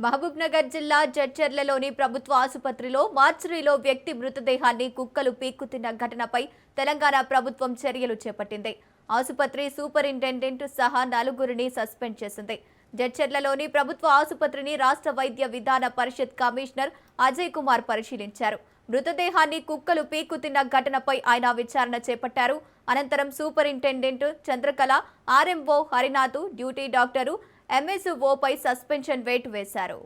మహబూబ్నగర్ జిల్లా జడ్చర్లలోని ప్రభుత్వ ఆసుపత్రిలో మార్చురీలో వ్యక్తి మృతదేహాన్ని కుక్కలు పీక్కుతిన్న ఘటనపై తెలంగాణ ప్రభుత్వం చర్యలు చేపట్టింది. ఆసుపత్రి సూపరింటెండెంట్ సహా నలుగురిని సస్పెండ్ చేసింది. జడ్చర్లలోని ప్రభుత్వ ఆసుపత్రిని రాష్ట్ర వైద్య విధాన పరిషత్ కమిషనర్ అజయ్ కుమార్ పరిశీలించారు. మృతదేహాన్ని కుక్కలు పీక్కుతిన్న ఘటనపై ఆయన విచారణ చేపట్టారు. అనంతరం superintendent Chandrakala, RMO Harinath, duty doctor ఎంఎస్ఓపై సస్పెన్షన్ వేటు వేశారు.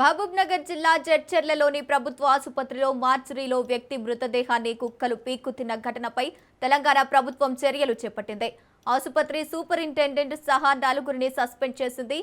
మహబూబ్నగర్ జిల్లా జడ్చర్లలోని ప్రభుత్వ ఆసుపత్రిలో మార్చురీలో వ్యక్తి మృతదేహాన్ని కుక్కలు పీక్కుతిన్న ఘటనపై తెలంగాణ ప్రభుత్వం చర్యలు చేపట్టింది. ఆసుపత్రి సూపరింటెండెంట్ సహా నలుగురిని సస్పెండ్ చేసింది.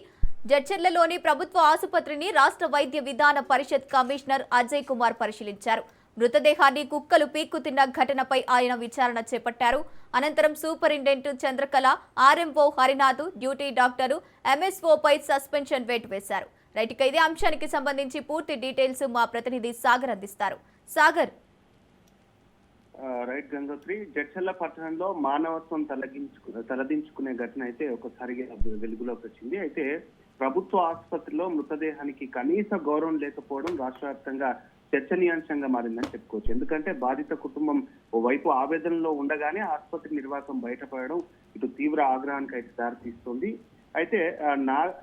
జడ్చర్లలోని ప్రభుత్వ ఆసుపత్రిని రాష్ట్ర వైద్య విధాన పరిషత్ కమిషనర్ అజయ్ కుమార్ పరిశీలించారు. మృతదేహాన్ని కుక్కలు పీక్కుతిన్న ఘటనపై ఆయన విచారణ చేపట్టారు. అనంతరం superintendent Chandrakala, RMO Harinath, duty doctor ఎంఎస్ఓపై సస్పెన్షన్ వేటు వేశారు. రైట్, ఇదే అంశానికి సంబంధించి పూర్తి డీటెయిల్స్ మా ప్రతినిధి సాగర్ అందిస్తారు. సాగర్. రైట్ గంగోత్రి, జడ్చర్ల పట్టణంలో మానవత్వం తలదించుకునే ఘటన అయితే ఒకసారిగా వెలుగులోకి వచ్చింది. అయితే ప్రభుత్వ ఆసుపత్రిలో మృతదేహానికి కనీస గౌరవం లేకపోవడం రాష్ట్ర వ్యాప్తంగా చర్చనీయాంశంగా మారిందని చెప్పుకోవచ్చు. ఎందుకంటే బాధిత కుటుంబం ఓవైపు ఆవేదనలో ఉండగానే ఆసుపత్రి నిర్వాహకం బయటపడడం ఇటు తీవ్ర ఆగ్రహానికి అయితే దారితీస్తుంది. అయితే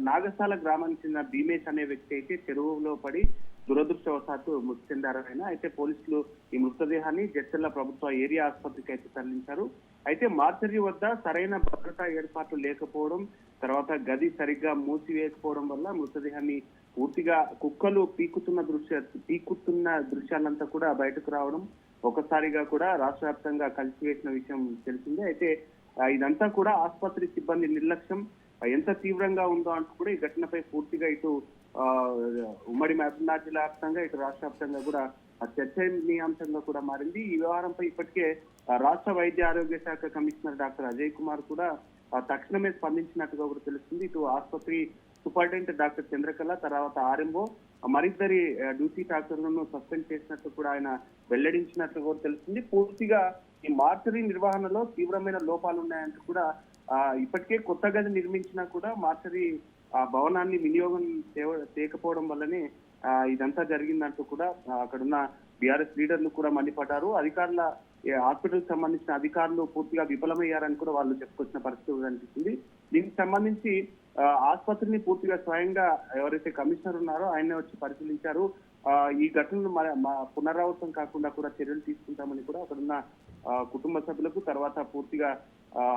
నాగసాల గ్రామానికి చెందిన భీమేష్ అనే వ్యక్తి అయితే చెరువులో పడి దురదృష్టవశాత్తు మృతి చెందారైనా. అయితే పోలీసులు ఈ మృతదేహాన్ని జడ్చర్ల ప్రభుత్వ ఏరియా ఆసుపత్రికి అయితే తరలించారు. అయితే మార్చరీ వద్ద సరైన భద్రతా ఏర్పాట్లు లేకపోవడం, తర్వాత గది సరిగ్గా మూసివేయకపోవడం వల్ల మృతదేహాన్ని పూర్తిగా కుక్కలు పీకుతున్న దృశ్యాలంతా కూడా బయటకు రావడం ఒకసారిగా కూడా రాష్ట్ర వ్యాప్తంగా కలిసివేసిన విషయం తెలిసిందే. అయితే ఇదంతా కూడా ఆసుపత్రి సిబ్బంది నిర్లక్ష్యం ఎంత తీవ్రంగా ఉందో అంటూ కూడా ఈ ఘటనపై పూర్తిగా ఇటు ఉమ్మడి మహబూబ్నగర్ జిల్లా వ్యాప్తంగా ఇటు రాష్ట్ర వ్యాప్తంగా కూడా చర్చనీయాంశంగా కూడా మారింది. ఈ వ్యవహారంపై ఇప్పటికే రాష్ట్ర వైద్య ఆరోగ్య శాఖ కమిషనర్ డాక్టర్ అజయ్ కుమార్ కూడా తక్షణమే స్పందించినట్టుగా కూడా తెలుస్తుంది. ఇటు ఆసుపత్రి సూపరింటెండెంట్ డాక్టర్ చంద్రకళ, తర్వాత ఆర్ఎంఓ మరిద్దరి డ్యూటీ డాక్టర్లను సస్పెండ్ చేసినట్టు కూడా ఆయన వెల్లడించినట్లు కూడా తెలుస్తుంది. పూర్తిగా ఈ మార్చరీ నిర్వహణలో తీవ్రమైన లోపాలు ఉన్నాయంటూ కూడా ఇప్పటికే కొత్త గది నిర్మించినా కూడా మార్చరీ భవనాన్ని వినియోగం చేయకపోవడం వల్లనే ఇదంతా జరిగిందంటూ కూడా అక్కడున్న బీఆర్ఎస్ లీడర్లు కూడా మండిపడ్డారు. అధికారుల హాస్పిటల్ కి సంబంధించిన అధికారులు పూర్తిగా విఫలమయ్యారని కూడా వాళ్ళు చెప్పుకొచ్చిన పరిస్థితి కనిపిస్తుంది. దీనికి సంబంధించి ఆసుపత్రిని పూర్తిగా స్వయంగా ఎవరైతే కమిషనర్ ఉన్నారో ఆయనే వచ్చి పరిశీలించారు. ఈ ఘటనలు పునరావృతం కాకుండా కూడా చర్యలు తీసుకుంటామని కూడా అక్కడున్న కుటుంబ సభ్యులకు తర్వాత పూర్తిగా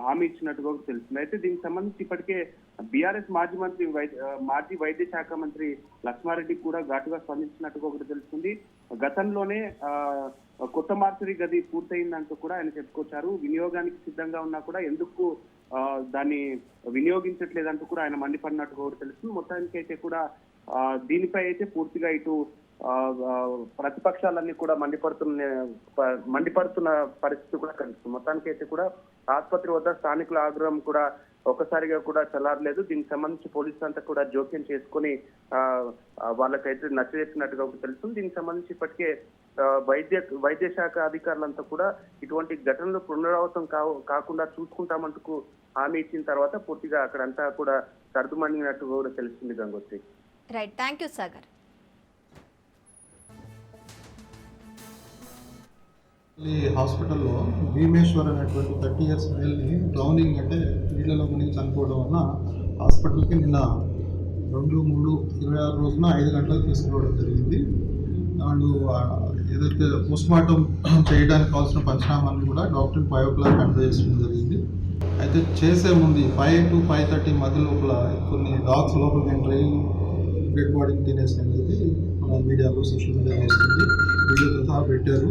హామీ ఇచ్చినట్టుగా తెలుస్తుంది. అయితే దీనికి సంబంధించి ఇప్పటికే బీఆర్ఎస్ మాజీ వైద్య శాఖ మంత్రి లక్ష్మారెడ్డి కూడా ఘాటుగా స్పందించినట్టుగా ఒకటి తెలుస్తుంది. గతంలోనే కొత్త మార్చరీ గది పూర్తయిందంటూ కూడా ఆయన చెప్పుకొచ్చారు. వినియోగానికి సిద్ధంగా ఉన్నా కూడా ఎందుకు దాన్ని వినియోగించట్లేదంటూ కూడా ఆయన మండిపడినట్టుగా కూడా తెలుస్తుంది. మొత్తానికి అయితే కూడా దీనిపై అయితే పూర్తిగా ఇటు ప్రతిపక్షాలన్నీ కూడా మండిపడుతున్న పరిస్థితి కూడా కనిపిస్తుంది. మొత్తానికి అయితే కూడా ఆసుపత్రి వద్ద స్థానికుల ఆగ్రహం కూడా ఒక్కసారిగా కూడా చల్లారలేదు. దీనికి సంబంధించి పోలీసులు అంతా కూడా జోక్యం చేసుకుని వాళ్ళకైతే నచ్చజెప్పినట్టుగా తెలుస్తుంది. దీనికి సంబంధించి ఇప్పటికే వైద్య శాఖ అధికారులంతా కూడా ఇటువంటి ఘటనలు పునరావృతం కాకుండా చూసుకుంటామంటూ హామీ ఇచ్చిన తర్వాత పూర్తిగా అక్కడంతా కూడా సర్దుమణిగినట్టుగా కూడా తెలుస్తుంది. Gangotri. Right, thank you Sagar. ఈ హాస్పిటల్లో భీమేశ్వర్ అనేటువంటి 30 years మేల్ని డ్రౌనింగ్ అంటే నీళ్ళలో మునిగి చనిపోవడం వల్ల హాస్పిటల్కి నిన్న 2/3/26 రోజున 5 గంటలకు తీసుకురావడం జరిగింది. వాళ్ళు ఏదైతే పోస్ట్మార్టం చేయడానికి కావాల్సిన పంచనామాన్ని కూడా డాక్టర్ 5 o'clock అందజేయడం జరిగింది. అయితే చేసే ముందు 5 to 5:30 మధ్య లోపల కొన్ని డాగ్స్ లోపలికి ఎంటర్ అయ్యి డెడ్ బాడీని తినేసి అనేది మన మీడియాలో సోషల్ మీడియాలో వస్తుంది. వీడియోతో సహా పెట్టారు.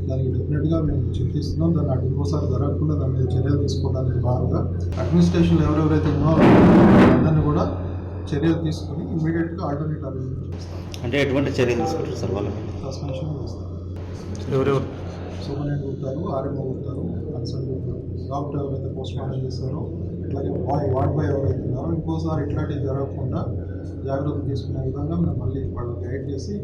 దానికి డెఫినెట్గా మేము చింతిస్తున్నాం. దాన్ని అటు ఇంకోసారి జరగకుండా దాని మీద చర్యలు తీసుకోవడానికి భాగంగా అడ్మినిస్ట్రేషన్లో ఎవరెవరైతే ఇన్వాల్వ్ అందరినీ కూడా చర్యలు తీసుకుని ఇమీడియట్గా ఆల్టర్నేట్ అరేంజ్మెంట్ చేస్తాం. అంటే ఎటువంటి చర్యలు తీసుకుంటారు సార్? వాళ్ళకి సస్పెన్షన్ చేస్తాం. ఎవరెవరు? సూపరింటెండెంట్ ఉంటారు, ఆర్ఎంఓ ఉంటారు, కన్సల్ట్ ఉంటారు, డాక్టర్ ఎవరైతే పోస్ట్ మార్టం చేస్తారో, ఇట్లాగే వార్డ్ బాయ్ ఎవరైతే ఉన్నారో ఇంకోసారి ఇట్లాంటివి జరగకుండా జాగ్రత్తలు తీసుకునే విధంగా మేము మళ్ళీ వాళ్ళు గైడ్ చేసి